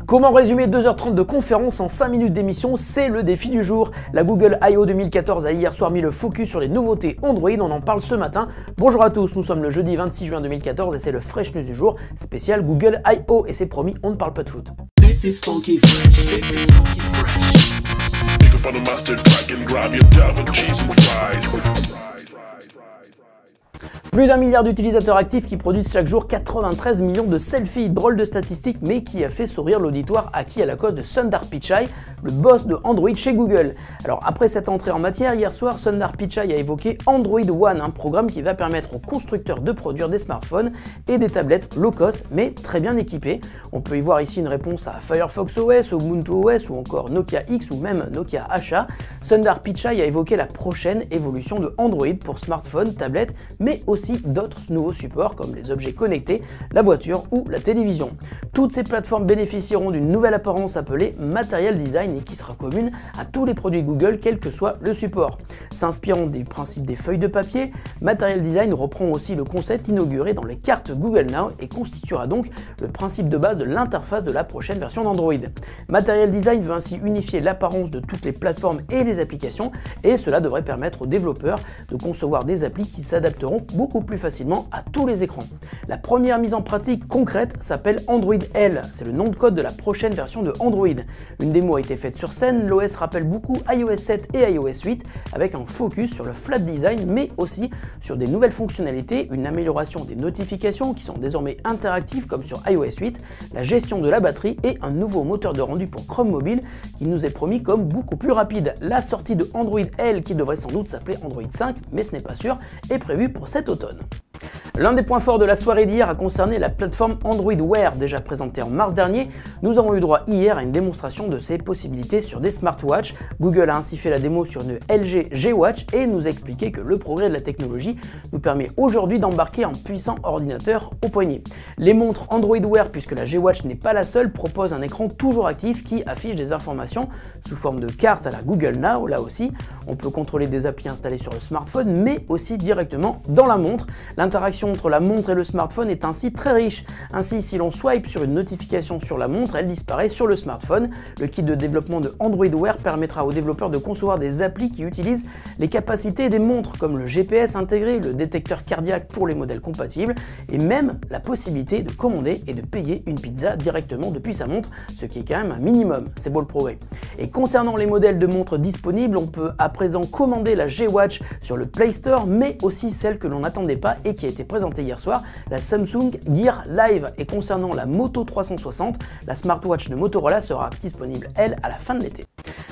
Comment résumer 2h30 de conférence en 5 minutes d'émission? C'est le défi du jour. La Google I.O. 2014 a hier soir mis le focus sur les nouveautés Android, on en parle ce matin. Bonjour à tous, nous sommes le jeudi 26 juin 2014 et c'est le Fresh News du jour, spécial Google I.O. et c'est promis, on ne parle pas de foot. This is funky fresh. This is funky fresh. Pick up on a mustard pack and grab your double cheese and fries. Plus d'1 milliard d'utilisateurs actifs qui produisent chaque jour 93 millions de selfies. Drôle de statistiques, mais qui a fait sourire l'auditoire acquis à la cause de Sundar Pichai, le boss de Android chez Google. Alors après cette entrée en matière, hier soir, Sundar Pichai a évoqué Android One, un programme qui va permettre aux constructeurs de produire des smartphones et des tablettes low cost, mais très bien équipés. On peut y voir ici une réponse à Firefox OS, Ubuntu OS ou encore Nokia X ou même Nokia HA. Sundar Pichai a évoqué la prochaine évolution de Android pour smartphones, tablettes, mais aussi d'autres nouveaux supports comme les objets connectés, la voiture ou la télévision. Toutes ces plateformes bénéficieront d'une nouvelle apparence appelée Material Design et qui sera commune à tous les produits Google quel que soit le support. S'inspirant des principes des feuilles de papier, Material Design reprend aussi le concept inauguré dans les cartes Google Now et constituera donc le principe de base de l'interface de la prochaine version d'Android. Material Design veut ainsi unifier l'apparence de toutes les plateformes et les applications et cela devrait permettre aux développeurs de concevoir des applis qui s'adapteront beaucoup plus facilement à tous les écrans. La première mise en pratique concrète s'appelle Android L, c'est le nom de code de la prochaine version de Android. Une démo a été faite sur scène, l'OS rappelle beaucoup iOS 7 et iOS 8 avec un focus sur le flat design mais aussi sur des nouvelles fonctionnalités, une amélioration des notifications qui sont désormais interactives comme sur iOS 8, la gestion de la batterie et un nouveau moteur de rendu pour Chrome Mobile qui nous est promis comme beaucoup plus rapide. La sortie de Android L, qui devrait sans doute s'appeler Android 5 mais ce n'est pas sûr, est prévue pour cet automne. L'un des points forts de la soirée d'hier a concerné la plateforme Android Wear, déjà présentée en mars dernier. Nous avons eu droit hier à une démonstration de ses possibilités sur des smartwatches. Google a ainsi fait la démo sur une LG G-Watch et nous a expliqué que le progrès de la technologie nous permet aujourd'hui d'embarquer un puissant ordinateur au poignet. Les montres Android Wear, puisque la G-Watch n'est pas la seule, proposent un écran toujours actif qui affiche des informations sous forme de carte à la Google Now. Là aussi, on peut contrôler des applis installées sur le smartphone, mais aussi directement dans la montre. L'interaction entre la montre et le smartphone est ainsi très riche. Ainsi, si l'on swipe sur une notification sur la montre, elle disparaît sur le smartphone. Le kit de développement de Android Wear permettra aux développeurs de concevoir des applis qui utilisent les capacités des montres, comme le GPS intégré, le détecteur cardiaque pour les modèles compatibles, et même la possibilité de commander et de payer une pizza directement depuis sa montre, ce qui est quand même un minimum. C'est beau le progrès. Et concernant les modèles de montres disponibles, on peut à présent commander la G-Watch sur le Play Store, mais aussi celle que l'on n'attendait pas et qui a été présentée hier soir, la Samsung Gear Live. Et concernant la Moto 360, la smartwatch de Motorola sera disponible, elle, à la fin de l'été.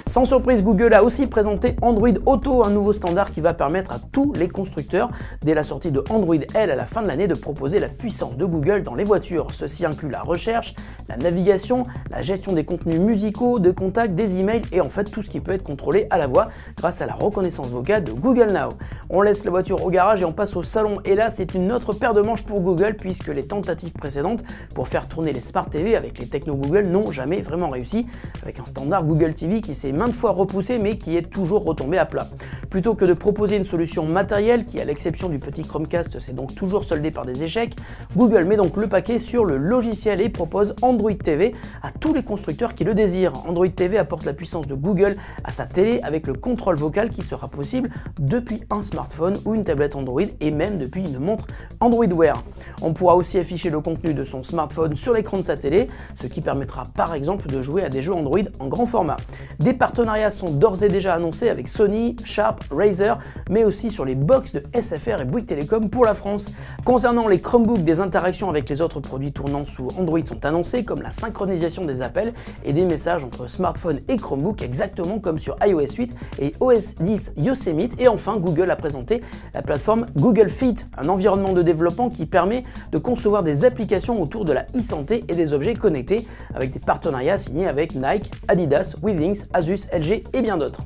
Sans surprise, Google a aussi présenté Android Auto, un nouveau standard qui va permettre à tous les constructeurs, dès la sortie de Android L à la fin de l'année, de proposer la puissance de Google dans les voitures. Ceci inclut la recherche, la navigation, la gestion des contenus musicaux, de contacts, des emails et en fait tout ce qui peut être contrôlé à la voix grâce à la reconnaissance vocale de Google Now. On laisse la voiture au garage et on passe au salon, et là c'est une autre paire de manches pour Google puisque les tentatives précédentes pour faire tourner les Smart TV avec les techno Google n'ont jamais vraiment réussi, avec un standard Google TV qui s'est maintes fois repoussé mais qui est toujours retombé à plat. Plutôt que de proposer une solution matérielle qui, à l'exception du petit Chromecast, s'est donc toujours soldée par des échecs, Google met donc le paquet sur le logiciel et propose Android TV à tous les constructeurs qui le désirent. Android TV apporte la puissance de Google à sa télé avec le contrôle vocal qui sera possible depuis un smartphone ou une tablette Android et même depuis une montre Android Wear. On pourra aussi afficher le contenu de son smartphone sur l'écran de sa télé, ce qui permettra par exemple de jouer à des jeux Android en grand format. Des partenariats sont d'ores et déjà annoncés avec Sony, Sharp, Razer, mais aussi sur les box de SFR et Bouygues Telecom pour la France. Concernant les Chromebooks, des interactions avec les autres produits tournant sous Android sont annoncées, comme la synchronisation des appels et des messages entre smartphone et Chromebook, exactement comme sur iOS 8 et OS 10 Yosemite. Et enfin, Google a présenté la plateforme Google Fit, un environnement de développement qui permet de concevoir des applications autour de la e-santé et des objets connectés, avec des partenariats signés avec Nike, Adidas, Withings, Asus, LG et bien d'autres.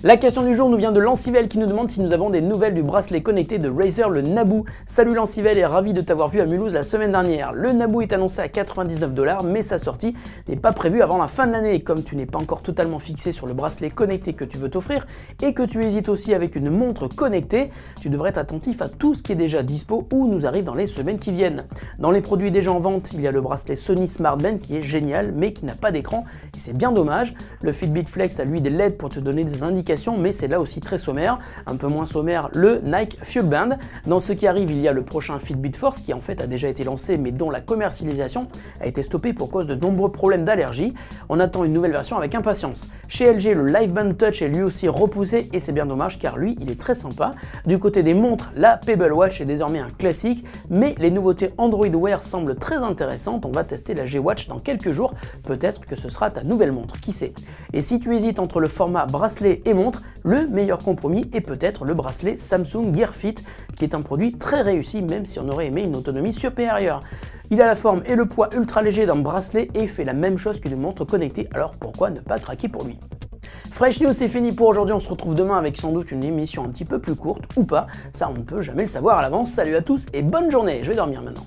La question du jour nous vient de Lancivel qui nous demande si nous avons des nouvelles du bracelet connecté de Razer, le Naboo. Salut Lancivel et ravi de t'avoir vu à Mulhouse la semaine dernière. Le Naboo est annoncé à 99 $, mais sa sortie n'est pas prévue avant la fin de l'année. Comme tu n'es pas encore totalement fixé sur le bracelet connecté que tu veux t'offrir et que tu hésites aussi avec une montre connectée, tu devrais être attentif à tout ce qui est déjà dispo ou nous arrive dans les semaines qui viennent. Dans les produits déjà en vente, il y a le bracelet Sony Smart Band qui est génial mais qui n'a pas d'écran et c'est bien dommage. Le Fitbit Flex a lui des LED pour te donner des indications, mais c'est là aussi très sommaire. Un peu moins sommaire, le Nike Fuel Band. Dans ce qui arrive, il y a le prochain Fitbit Force qui en fait a déjà été lancé mais dont la commercialisation a été stoppée pour cause de nombreux problèmes d'allergie. On attend une nouvelle version avec impatience. Chez LG, le Live Band Touch est lui aussi repoussé et c'est bien dommage car lui, il est très sympa. Du côté des montres, la Pebble Watch est désormais un classique, mais les nouveautés Android Wear semblent très intéressantes. On va tester la G-Watch dans quelques jours, peut-être que ce sera ta nouvelle montre, qui sait. Et si tu hésites entre le format bracelet et montre, le meilleur compromis est peut-être le bracelet Samsung Gear Fit, qui est un produit très réussi même si on aurait aimé une autonomie supérieure. Il a la forme et le poids ultra léger d'un bracelet et fait la même chose qu'une montre connectée, alors pourquoi ne pas craquer pour lui? Fresh News, c'est fini pour aujourd'hui, on se retrouve demain avec sans doute une émission un petit peu plus courte, ou pas, ça on ne peut jamais le savoir à l'avance. Salut à tous et bonne journée, je vais dormir maintenant.